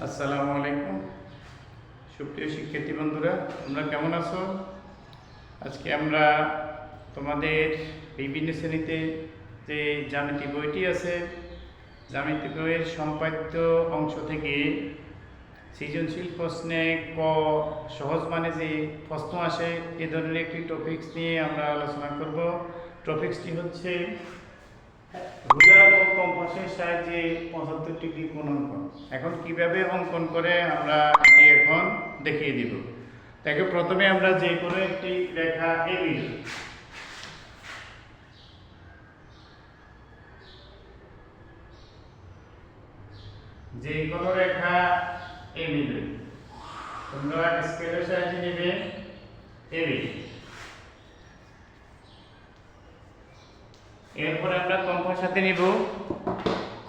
আসসালামু আলাইকুম সুপ্রিয় শিক্ষার্থী বন্ধুরা, তোমরা কেমন আছো? আজকে আমরা তোমাদের বিভিন্ন শ্রেণীতে যে জ্যামিতি বইটি আছে, জ্যামিতি বইয়ের সম্পাদ্য অংশ থেকে সৃজনশীল প্রশ্নে ক সহজ মানে যে প্রশ্ন আসে এ ধরনের একটি টপিকস নিয়ে আমরা আলোচনা করব। টপিকসটি হচ্ছে রুলার ও কম্পাসের সাহায্যে 75 ডিগ্রি কোণ অঙ্কন। এখন কিভাবে অঙ্কন করে আমরা এটি এখন দেখিয়ে দিব। দেখো, প্রথমে আমরা যে কোনো একটি রেখা এবি, যে কোনো রেখা এবি তোমরা স্কেলের সাহায্যে নেবে এবি। এরপরে আমরা কম্পাস হাতে নিব।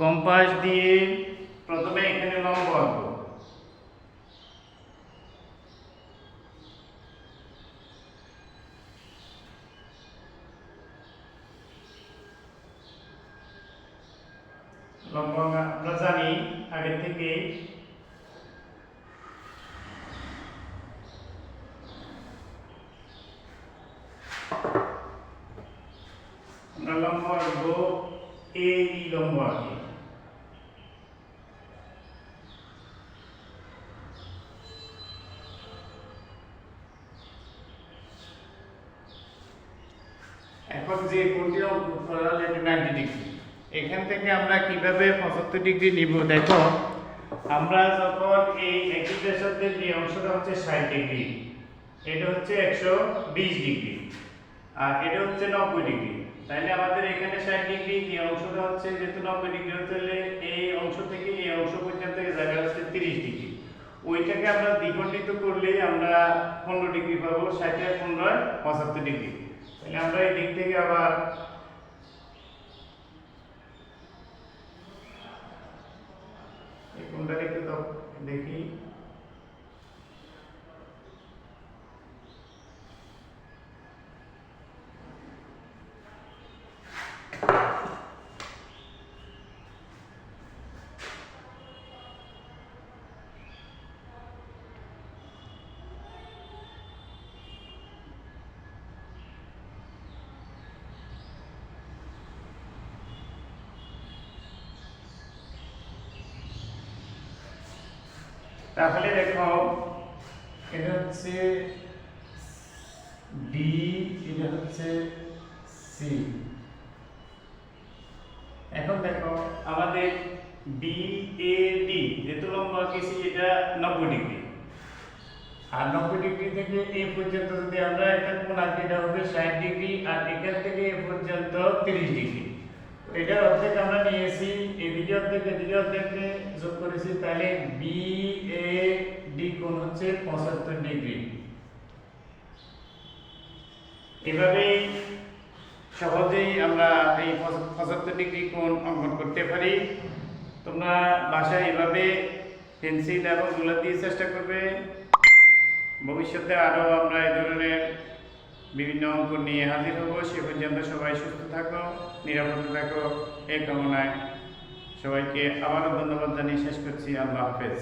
কম্পাস দিয়ে প্রথমে এখানে লম্ব আঁকবো। লম্ব আমরা জানি আগে থেকে, আমরা লম্ব আঁকবো এই লম্ব আঁকি। এখন যে কোণটি অঙ্কন করা হলো এটা 90 ডিগ্রি। এখান থেকে আমরা কিভাবে 75 ডিগ্রি নিব? দেখো, আমরা যখন এই একই ব্যাসার্ধের যে অংশটা হচ্ছে 60 ডিগ্রি, এটা হচ্ছে 120 ডিগ্রি, আর এটা হচ্ছে 90 ডিগ্রি। তাহলে আমাদের এখানে 60 ডিগ্রি, এই অংশটা হচ্ছে যেহেতু 90 ডিগ্রি হতে হলে এই অংশ থেকে এই অংশ পর্যন্ত জায়গা হচ্ছে 30 ডিগ্রি। ওইটাকে আমরা দ্বিখণ্ডিত করলে আমরা 15 ডিগ্রি পাবো। 60 আর 15 75 ডিগ্রি। তাহলে আমরা এই দিক থেকে আবার এই কোণটা একটু দেখি। তাহলে দেখো, এটা হচ্ছে ডি, এটা হচ্ছে সি। এখন দেখো আমাদের বি এ ডি যেহেতু লম্ব আঁকেছি, এটা 90 ডিগ্রি, আর 90 ডিগ্রি থেকে এ পর্যন্ত যদি আমরা একটা কোণ আঁকি, এটা হবে 60 ডিগ্রি, আর এখান থেকে এ পর্যন্ত 30 ডিগ্রি। এটার অর্ধেক আমরা নিয়েছি, এদিকে অর্ধেক এদিকে অর্ধেককে যোগ করেছি, তাহলে বি এ ডি কোণ হচ্ছে 75 ডিগ্রি। এভাবেই সহজেই আমরা এই 75 ডিগ্রি কোণ অঙ্কন করতে পারি। তোমরা বাসায় এভাবে পেন্সিল এবং রুলার দিয়ে চেষ্টা করবে। ভবিষ্যতে আরও আমরা এই ধরনের বিভিন্ন অঙ্ক নিয়ে হাজির হব। সে পর্যন্ত সবাই সুস্থ থাকো, নিরাপদে থাকো, এই কামনায় সবাইকে আবারও ধন্যবাদ জানিয়ে শেষ করছি। আল্লাহ হাফেজ।